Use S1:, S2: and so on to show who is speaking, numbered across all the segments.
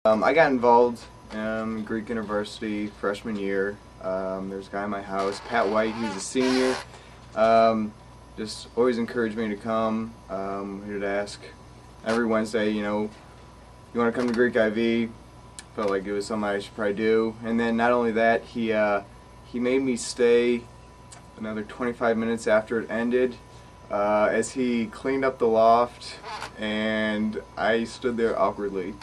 S1: I got involved in Greek InterVarsity freshman year. There's a guy in my house, Pat White, he's a senior. Just always encouraged me to come. He would ask every Wednesday, you know, you want to come to Greek IV? Felt like it was something I should probably do. And then not only that, he made me stay another 25 minutes after it ended as he cleaned up the loft, and I stood there awkwardly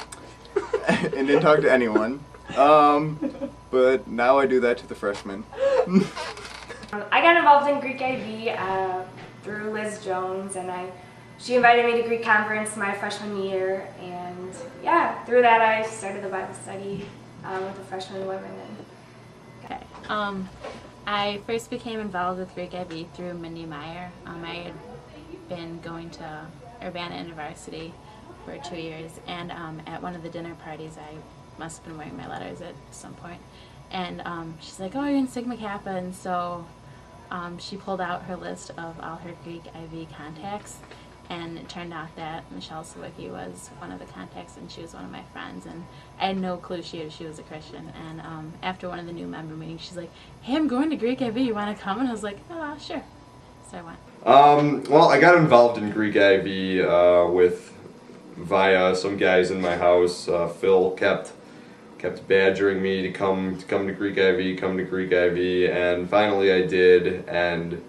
S1: and didn't talk to anyone. But now I do that to the freshmen.
S2: I got involved in Greek IV through Liz Jones, and she invited me to Greek conference my freshman year, and yeah, through that I started the Bible study with the freshman women.
S3: Okay. I first became involved with Greek IV through Mindy Meyer. I had been going to InterVarsity for 2 years, and at one of the dinner parties I must have been wearing my letters at some point, and she's like, oh, you're in Sigma Kappa, and so she pulled out her list of all her Greek IV contacts, and it turned out that Michelle Sawicki was one of the contacts, and she was one of my friends, and I had no clue she was a Christian. And after one of the new member meetings, she's like, hey, I'm going to Greek IV, you want to come? And I was like, oh, sure. So I went.
S4: Well, I got involved in Greek IV via some guys in my house. Phil kept badgering me to come to Greek IV, and finally I did, and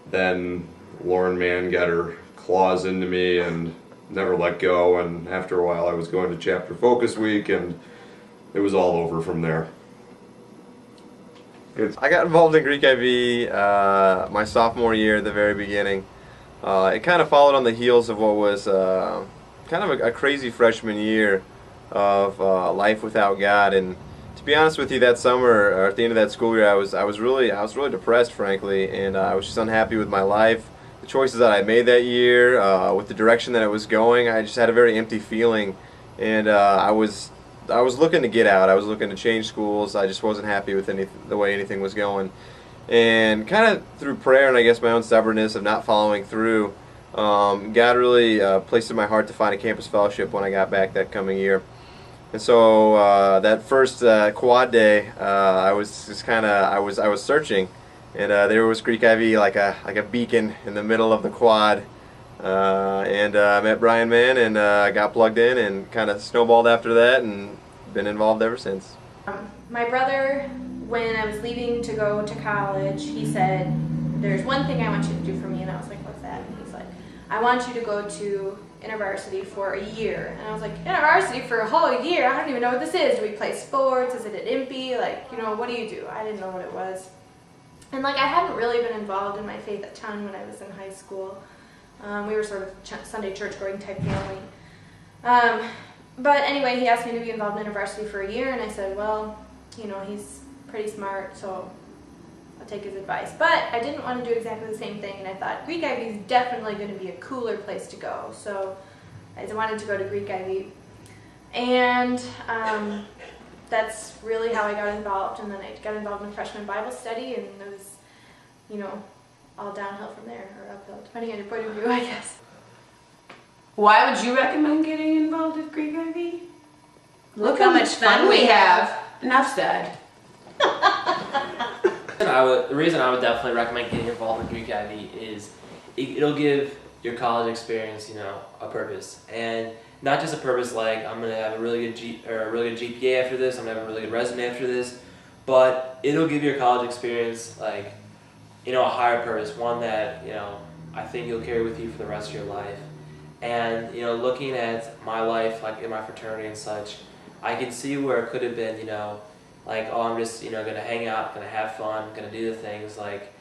S4: then Lauren Mann got her claws into me and never let go, and after a while I was going to chapter focus week, and it was all over from there.
S5: I got involved in Greek IV my sophomore year at the very beginning. It kind of followed on the heels of what was kind of a crazy freshman year of life without God, and to be honest with you, that summer, or at the end of that school year, I was really depressed, frankly, and I was just unhappy with my life, the choices that I made that year, with the direction that it was going. I just had a very empty feeling, and I was looking to get out. I was looking to change schools. I just wasn't happy with the way anything was going, and kind of through prayer and I guess my own stubbornness of not following through, God really placed in my heart to find a campus fellowship when I got back that coming year. And so that first quad day, I was searching, and there was Greek IV like a beacon in the middle of the quad, and I met Brian Mann and got plugged in and kind of snowballed after that, and been involved ever since.
S2: My brother, when I was leaving to go to college, he said, there's one thing I want you to do for me, and I was like, what's that? And he's like, I want you to go to InterVarsity for a year. And I was like, InterVarsity for a whole year? I don't even know what this is. Do we play sports? Is it at IMPI? Like, you know, what do you do? I didn't know what it was. And like, I hadn't really been involved in my faith a ton when I was in high school. We were sort of Sunday church going type family. But anyway, he asked me to be involved in InterVarsity for a year, and I said, well, you know, he's pretty smart, so I'll take his advice. But I didn't want to do exactly the same thing, and I thought Greek IV is definitely going to be a cooler place to go. So I wanted to go to Greek IV. And that's really how I got involved. And then I got involved in freshman Bible study, and it was, you know, all downhill from there, or uphill, depending on your point of view, I guess.
S6: Why would you recommend getting involved with Greek IV?
S7: Look how much fun we have.
S6: Enough said.
S8: The reason I would definitely recommend getting involved in Greek IV is it'll give your college experience, you know, a purpose, and not just a purpose like I'm gonna have a really good GPA after this, I'm gonna have a really good resume after this, but it'll give your college experience, like, you know, a higher purpose, one that, you know, I think you'll carry with you for the rest of your life. And, you know, looking at my life, like in my fraternity and such, I can see where it could have been, you know, like, oh, I'm just, you know, gonna hang out, gonna have fun, gonna do the things, like,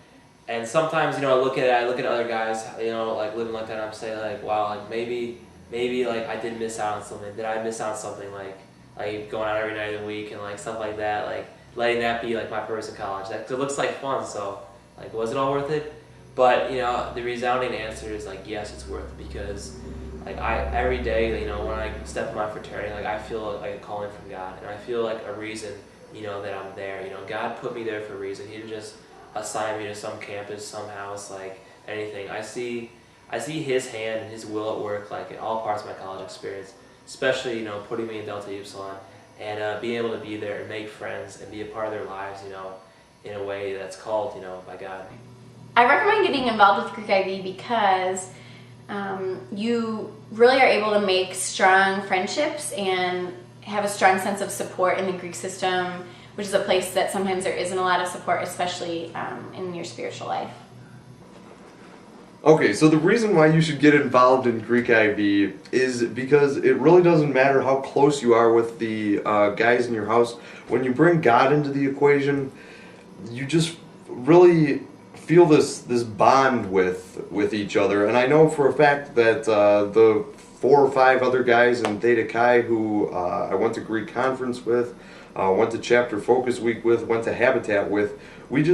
S8: and sometimes, you know, I look at other guys, you know, like living like that, and I'm saying like, wow, like maybe like I did miss out on something. Did I miss out on something, like going out every night of the week and like stuff like that, like letting that be like my purpose in college? That it looks like fun, so like, was it all worth it? But, you know, the resounding answer is like, yes, it's worth it, because like every day, you know, when I step in my fraternity, like I feel like a calling from God, and I feel like a reason, you know, that I'm there. You know, God put me there for a reason. He didn't just assign me to some campus, some house, like anything. I see His hand and His will at work, like in all parts of my college experience, especially, you know, putting me in Delta Upsilon. and being able to be there and make friends and be a part of their lives, in a way that's called, by God.
S9: I recommend getting involved with Greek IV because you really are able to make strong friendships and have a strong sense of support in the Greek system, which is a place that sometimes there isn't a lot of support, especially in your spiritual life.
S4: Okay, so the reason why you should get involved in Greek IV is because it really doesn't matter how close you are with the guys in your house. When you bring God into the equation, you just really feel this bond with each other. And I know for a fact that the 4 or 5 other guys in Theta Chi who I went to Greek conference with, went to chapter focus week with, went to Habitat with, we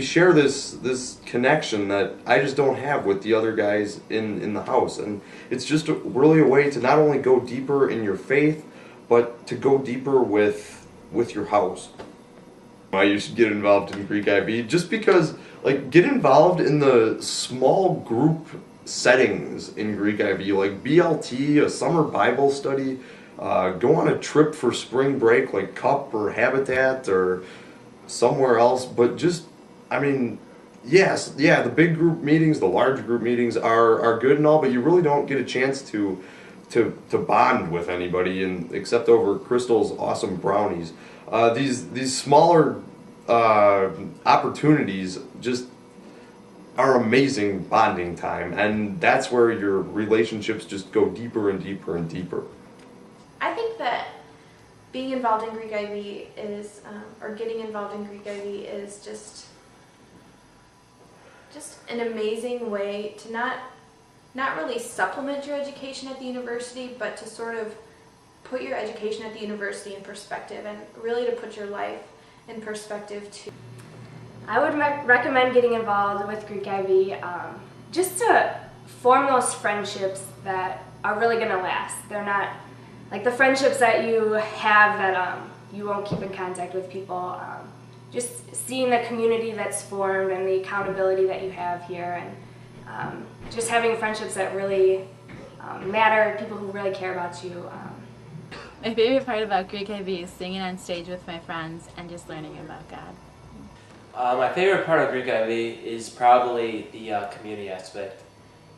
S4: share this connection that I just don't have with the other guys in the house. And it's just really a way to not only go deeper in your faith, but to go deeper with your house. Why you should get involved in Greek IV, just because, get involved in the small group settings in Greek IV, like BLT, a summer Bible study, go on a trip for spring break like Cup or Habitat or somewhere else. But just, yes, the big group meetings, the large group meetings are good and all, but you really don't get a chance to bond with anybody except over Crystal's awesome brownies. These smaller opportunities just are amazing bonding time, and that's where your relationships just go deeper and deeper and deeper.
S2: I think that being involved in Greek IV is, or getting involved in Greek IV is just an amazing way to not really supplement your education at the university, but to sort of put your education at the university in perspective, and really to put your life in perspective too.
S10: I would recommend getting involved with Greek IV just to form those friendships that are really going to last. They're not like the friendships that you have that you won't keep in contact with people. Just seeing the community that's formed and the accountability that you have here, and just having friendships that really matter, people who really care about you.
S3: My favorite part about Greek IV is singing on stage with my friends and just learning about God.
S8: My favorite part of Greek IV is probably the community aspect.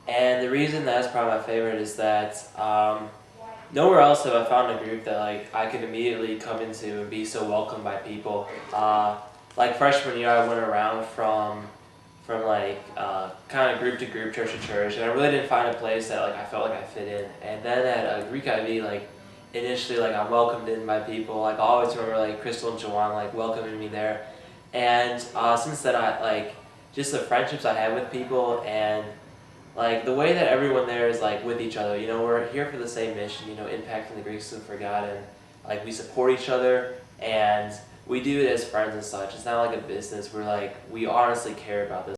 S8: And the reason that's probably my favorite is that nowhere else have I found a group that I could immediately come into and be so welcomed by people. Freshman year, I went around from kind of group to group, church to church, and I really didn't find a place that I felt like I fit in. And then at Greek IV, initially I'm welcomed in by people. I always remember Crystal and Joanne welcoming me there. And since then, just the friendships I have with people, and the way that everyone there is with each other. We're here for the same mission, impacting the Greek system for God, and we support each other, and we do it as friends and such. It's not like a business. We honestly care about this.